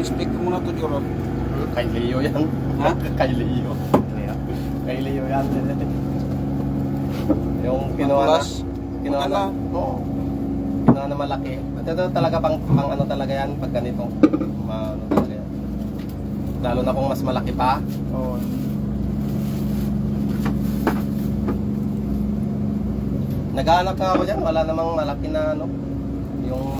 Speaker mo na to, Joro. Kay Leo yan. Ha? Kay Leo. Kay Leo yan. Yung kinuha na. Plus, Kinuha na. Oo. Kinuha na malaki. At ito talaga pang ano talaga yan pag ganito. Ano talaga yan. Lalo na kung mas malaki pa. oh, Naghahanap nga ako dyan. Wala namang malaki na ano. Yung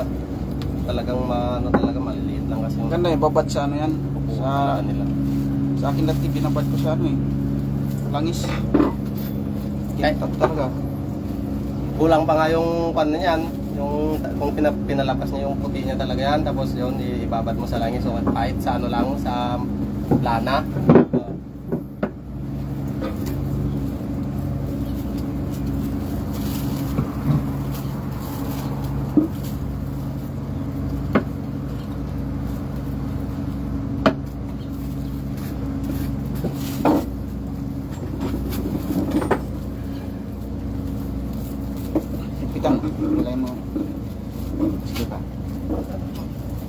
talagang ano talaga maliliit lang kasi yung ganda eh, babad sa ano yan. sa nila. Sa akin dati binabad ko sa ano eh. Langis. Kahit Talaga. kulang pa nga yung pan na yan, yung kung pinalapas niya yung puti niya talaga yan, tapos yun ibabad mo sa langis, so kahit sa ano lang, sa lana. Pitang, nilay mo. Sige pa.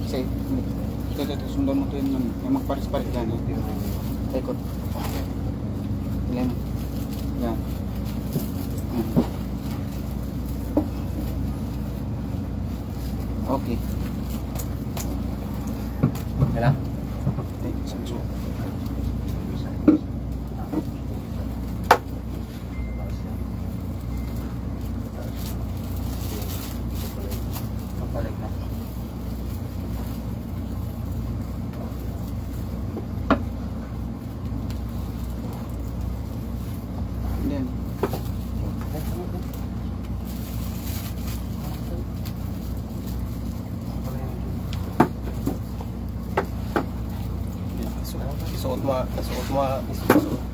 Kasi, ito, sundan mo ito yun. May magparis-paris dyan. Ikot. Nilay mo. Yan. Okay. Yan na? Sanso. Balik na. Yan.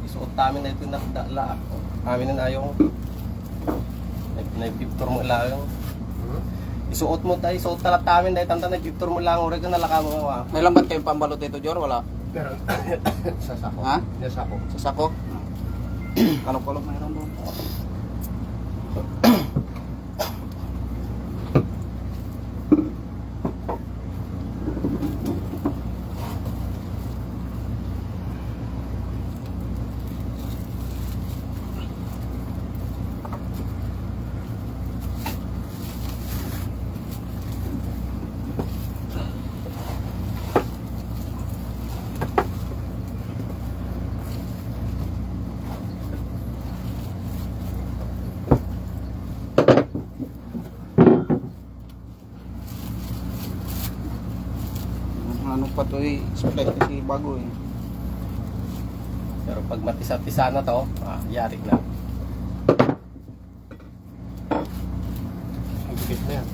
Isuot namin na ito nakdala. Amin na yung nag-picture mo lang. Isuot mo tayo, isuot talat namin dahil tanda nag-picture mo lang. Uri ka nalaka mo. May lambat kayong pambalot ito, Jor? Wala? Pero sa sako. Ha? Sa sako. Sa sako? Kalong-kalong mayroon doon. Ano pa to eh, split kasi bago eh. Pero pag matisa-tisa na to, yarik na. Ang bigit na yan.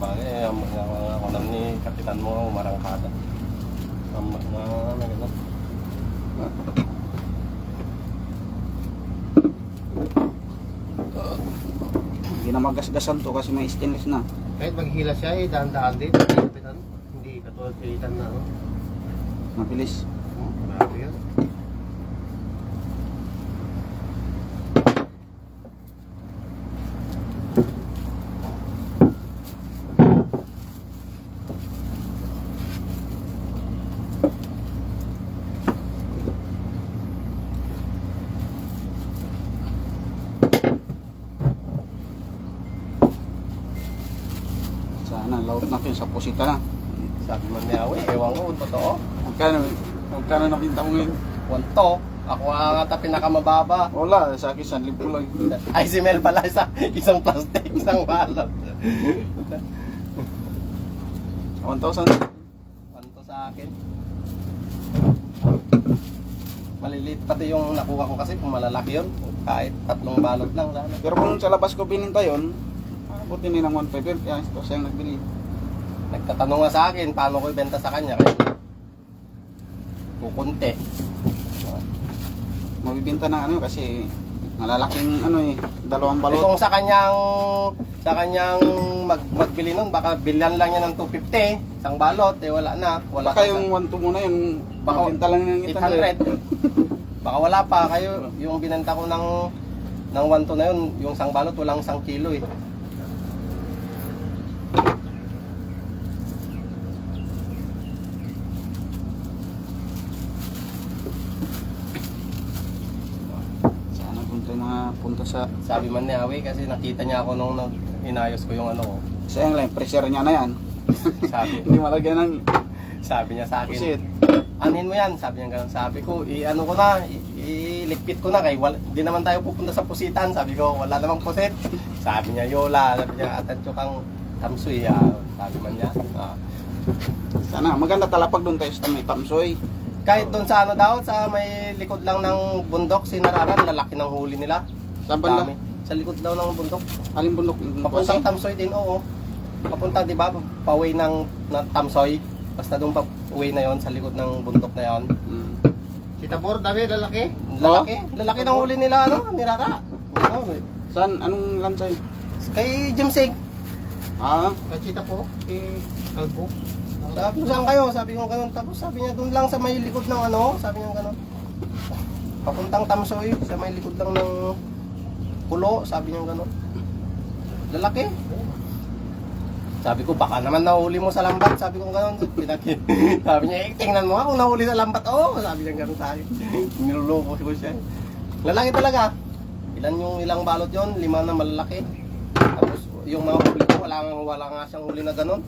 Bagay, ang mga kunam ni kapitan mo, umarangkada. Ang mga gano'n. Hindi na magasgasan to kasi may stainless na. Kahit maghila siya eh, dahan-dahan din. Kapitan, hindi katulad pilitan na. Mabilis. Marami yun. Sana laut natin sa pusita na. Sabi man niya, ewan ko, totoo. Magkano nabinta mo ngayon? Wanto, ako ang ata pinakamababa. Wala, sa akin 1,000 lang. Ay, si Mel pala, isang plastic, isang balot. 1,000. Wanto sa akin. Maliliit pati yung nakuha ko kasi kung malalaki yun. Kahit 3 balot lang. Lalo. Pero kung sa labas ko bininta yun, buti nilang 1,500. Kaya ito siyang nagbili. Nagtatanong nga sa akin, paano ko ibenta sa kanya. Kaya kukunti. Mabibinta ng ano kasi malalaking ano eh, dalawang Eh, balot. kung sa kanyang magbili nun, baka bilhan lang niya ng 250, isang balot, eh wala na. Wala Baka ka yung 1-2 muna yun, Baka mabinta lang ng 800. 800. Baka wala pa. Kayo, yung binenta ko ng 1 to na yun, yung isang balot, walang 1 kilo eh. Sana punta yung mga punta sa... Sabi man ni Awi, kasi nakita niya ako nung inayos ko yung ano ko. Sayang lang, pressure niya na yan. Sabi, Hindi malagyan ng sabi niya sa akin, pusit. anin mo yan? Sabi niya gano'n. Sabi ko, ano ko na, ilikpit ko na kay di naman tayo pupunta sa pusitan. Sabi ko, wala namang pusit. Sabi niya, Yola. Sabi niya, atadyo kang tamsoy. Sabi man niya. Sana, maganda talapag doon tayo sa may tamsoy. Kahit doon sa ano daw, sa may likod lang ng bundok, sinararan, lalaki ng huli nila. Saan banda? Dami. Sa likod daw ng bundok. Aling bundok? Papuntang Tamsoy din, oo. Papunta, di ba, pa-way ng Tamsoy. Basta doon pa-way na yon sa likod ng bundok na yon. Hmm. Sitabor, dami, lalaki. Lalaki ng huli nila, ano, nirara. Oo, Saan? Anong lansay? kay Jimsig. Ah, Kachita po, kalbo. Sabi ko, saan kayo? Sabi ko ganun. Tapos sabi niya, doon lang sa may likod ng ano. Sabi niya ganun. Papuntang Tamsoy, sa may likod lang ng pulo. Sabi niya ganun. Lalaki. Sabi ko, baka naman nahuli mo sa lambat. Sabi ko ganun. Sabi niya, tingnan mo nga kung nahuli sa lambat. Oo, sabi niya ganun sa akin. Niloloko ko siya. Lalaki talaga. Ilang balot yon? 5 na malalaki. Tapos yung mga huli ko, wala nga siyang huli na ganun.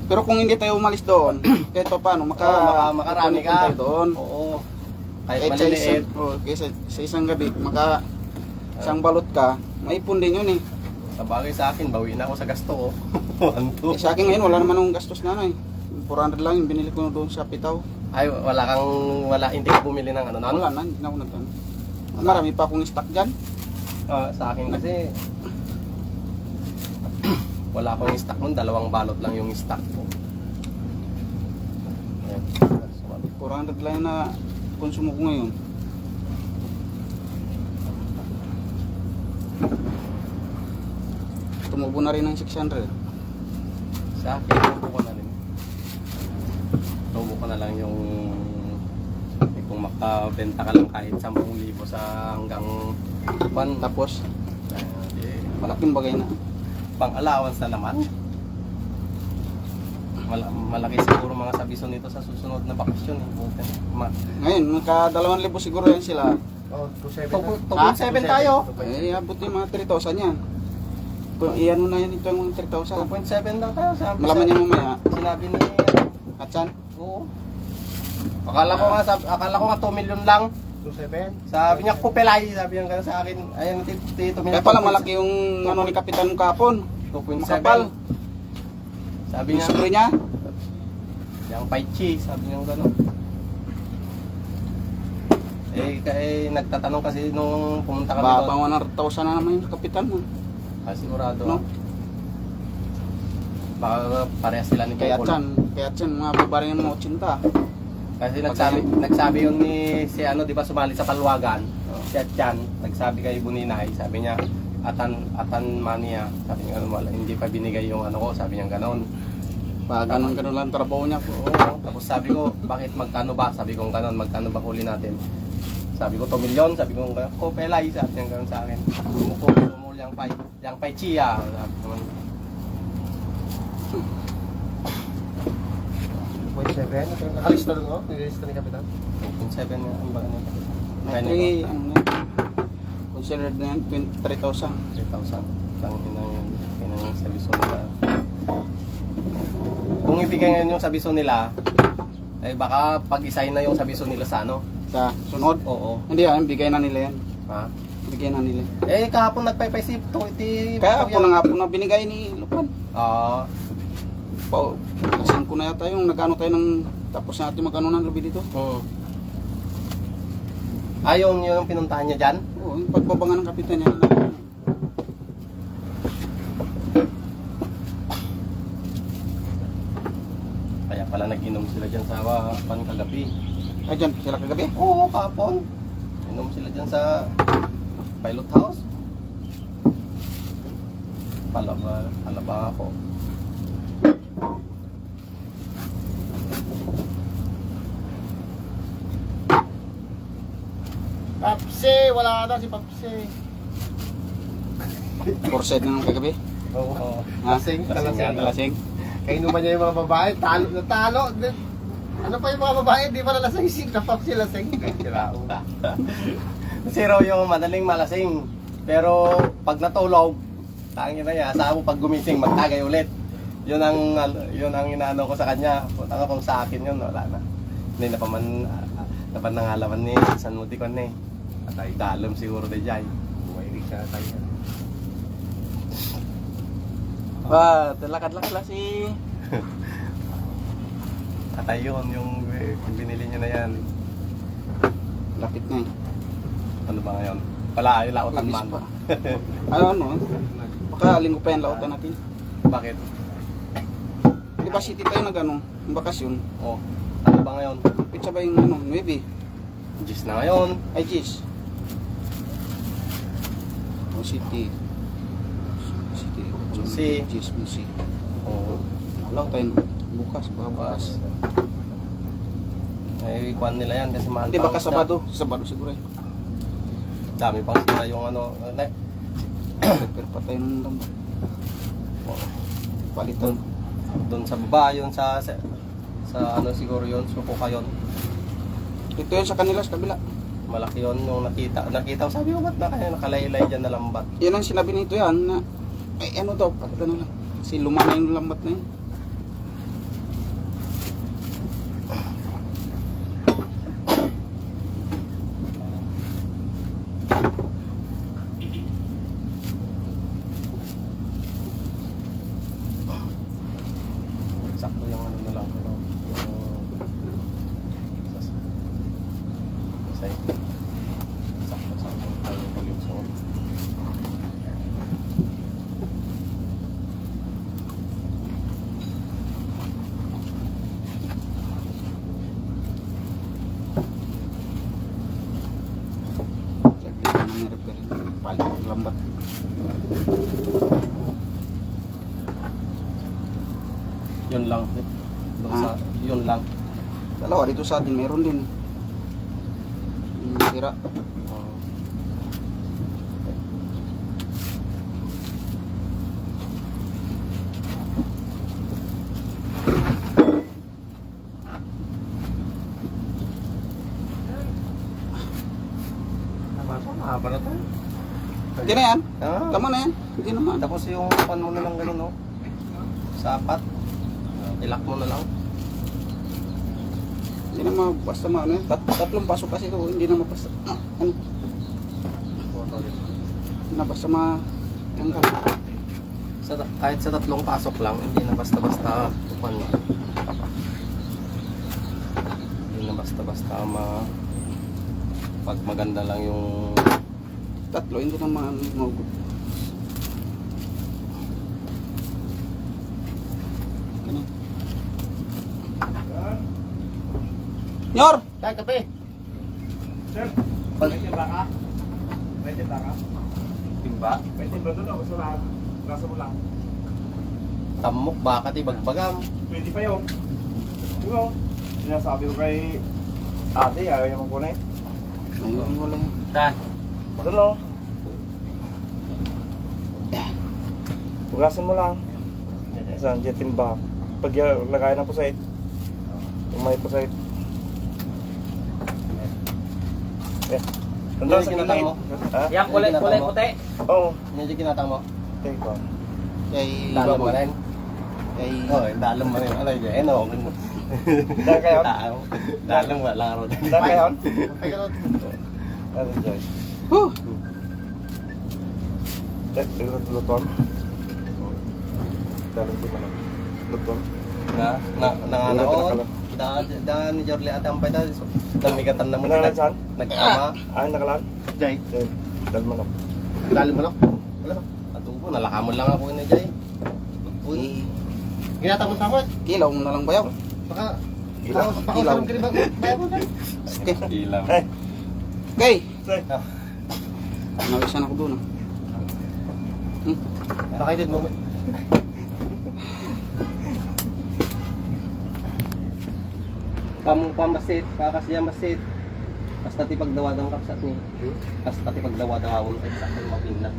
pero kung hindi tayo umalis doon, kahit pa paano, makarami ka. tayo doon. Oo. Kahit Kahit sa maliliit. sa isang gabi, isang balot ka, maipon din yun eh. Sa bagay sa akin, bawi na ako sa gasto ko. Eh, sa akin ngayon, wala naman akong gastos na ano eh. 400 lang yung binili ko doon sa Pitaw. Ay, hindi ka bumili ng ano. Wala na, hindi na ako nagtan. Marami pa akong stock dyan. Sa akin kasi, wala akong stock nun. 2 balot lang yung stock ko. Ayan. 400 lang na konsumo ko ngayon. Tumubo na rin ng 600. Sa akin, tubo ko na rin. Tubo ko na lang yung kung makabenta ka lang kahit 10,000 sa hanggang 1. Tapos, Eh, malaking bagay na. pang-allowance na naman. Malaki siguro mga sabiso nito sa susunod na bakasyon. Ngayon, magka 2,000 siguro yan sila. Oh, 27 na. 2.7 tayo. Eh, abot yung mga 3,000 yan. Kung iyan mo na yan ito yung mga 3,000. 2.7 lang tayo. Malaman niya mamaya. Sinabi ni Atsan? Oo. Akala ko nga 2 million lang. 27. Sabi niya, kupelay. Sabi niya gano'n sa akin. Ayun, tito Kaya pala malaki yung ano ni Kapitan ng kapon. 2.7. Makapal. Sabi Yung niya, sobre niya. yung paichi. Sabi niya gano'n. Nagtatanong kasi nung pumunta kami doon. Babang 100,000 na naman yung Kapitan mo. Sigurado. No? Baka parehas sila ni Kaya Pupol. Atsan, mga babarin ng mga 80. Kasi nagsabi yun ni si ano, 'di ba, sumali sa Palwagan. Si Atyan, nagsabi kay Buninay, sabi niya, Atan Mania, sabi niya wala, hindi pa binigay yung ano ko, sabi niya ganoon. Pa ganun lang trabaho niya. Oo, tapos sabi ko, bakit magkano ba? Sabi ko ganoon, magkano ba huli natin? Sabi ko 2 million, sabi ko ko pelay, sabi niya ganoon sa akin. Kumukuha yang pay chia, sabi naman. 27. Ito, nakalista doon, no? Nilista ni Kapitan. 7 nga ang baka nito. Actually, ano na, considered na yan, 23,000. 3,000. Lang inang sabiso nila. Kung ibigay ngayon yung sabiso nila, eh baka pag-isahin na yung sabiso nila sa ano? Sa sunod. Oo. Hindi yan, bigay na nila yan. Ha? Bigay na nila. Eh kahapon nagpay-paisip to, Kaya ako na nga po na binigay ni Lupan. Kasin ko na yata yung nag-ano tayo ng tapos natin mag-ano ng lubi dito. Yung pinuntahan niya dyan? Oo, yung pagbabangan ng Kapitan niya. Kaya pala nag-inom sila dyan sa pan kagabi. Ay, dyan sila kagabi. Oo, kapon. Inom sila dyan sa pilot house. Palaba ako. Papsi! Wala na si Papsi. Forside na ng kagabi. Oo. Ha? Lasing. Lasing. Kainuman niya yung mga babae. Talo na talo. Ano pa yung mga babae? Di ba nalasing? Na Papsi lasing. Sirao. Si Raw yung madaling malasing. Pero pag natulog, tangin na niya, asahan mo pag gumising, magtagay ulit. Yun ang inaano ko sa kanya. Punta nga kung sa akin yun, wala na. Hindi napannangalaman ni San Mutikon eh. At ay dalom siguro de jay. Bumayrig siya tayo. Lakad-lakad lang si... At ayun, yung binili niya na yan. Lapit na eh. Ano ba ngayon? Wala, yung lautan Labis man. pa. Ano? Baka linggo pa yan lautan natin. Bakit? Di ba city tayo nag ano? Yung bakasyon. Oh, ano ba ngayon? Pizza ba yung ano? 9? Gis na ngayon. Ay, Gis. O city. City. Si. Gis, Musi. Oh, Wala tayo bukas. Baka bukas. ay kwan nila yan kasi mahal Hindi, pa baka ang isda. Sabado. Sabado siguro eh. Dami pang sila yung ano. Pero pa tayo ng lambat. Palitan. Doon sa baba, yun sa ano siguro yun, sukuka yun. Ito yun sa kanila, sa kabila. Malaki yun yung nakita ko, sabi ko ba't na kaya nakalaylay dyan na lambat. Yan ang sinabi nito yan na, ay ano daw, palitan na lang. Kasi luma na yung lambat na yun. Sakto yung ano na lang ano, sakto tayo ulit so. Saglit na ng repair. Palit yung lambat. Yun lang. Yun lang. Dalawa dito sa atin, meron din. Yung tira. Mahaba na tayo. Hindi na yan. Ah, Tama na yan. Hindi naman. tapos yung pan mo na lang ganun, no? Sa apat. Ilak mo na lang. Hindi naman basta maano yan. Tatlong pasok kasi ito. Hindi naman basta. Ano? Hindi na basta matanggal. Kahit sa tatlong pasok lang, hindi na basta-basta pan. Hindi na basta-basta pag maganda lang yung Tatlo, hindi naman mahugot. Ganun. Nyor! Tayo kape. Sir, pag may timba ka? May timba ka? timba, May timba doon ako sa lahat. Nasa mo lang. tamok, baka tibagbagam. Pwede pa yun. Di ba? Sinasabi ko kay ate, ayaw niya magpunay. Ayun, wala yan. Doon o. Hugasan mo lang. Saan? Diyan timba. Pag lagay ng pusait. Kung may pusait. Eh. Nandun sa kinatang gilid. mo? Ha? Yan, kulay puti. Oo. Medyo kinatang mo. Take ko. Kay Dalom mo Baboy. rin. Kay... Oo, dalom mo rin. Ano yun? Ano? Dahil kayo? Dalom mo lang rin. Dahil kayo? Ay, ganun. Ano dyan? Huh! Luton. Dalang ko na. Luton. Nanganaon. Da ni Jorli ate ang payda. Namigatan na mo. Nakalan saan? Nagkama. Ah, nakalan? Jay. Dahil manok. Dali mo lang. Wala na. Atubo, nalakamon lang ako ni Jay. Uy, Ginatang mo takot. kilaw mo na lang bayaw. Baka Pakusalam ka rin ba? Bayan mo na. Okay. Ilaw. Eh, Okay. say. Nawisan ako doon. Nakaitid mo. Pamasit, kakasya masit. Basta ti pagdawadang kapsat ni. Basta ti pagdawadang awon kay sa akin mapinat.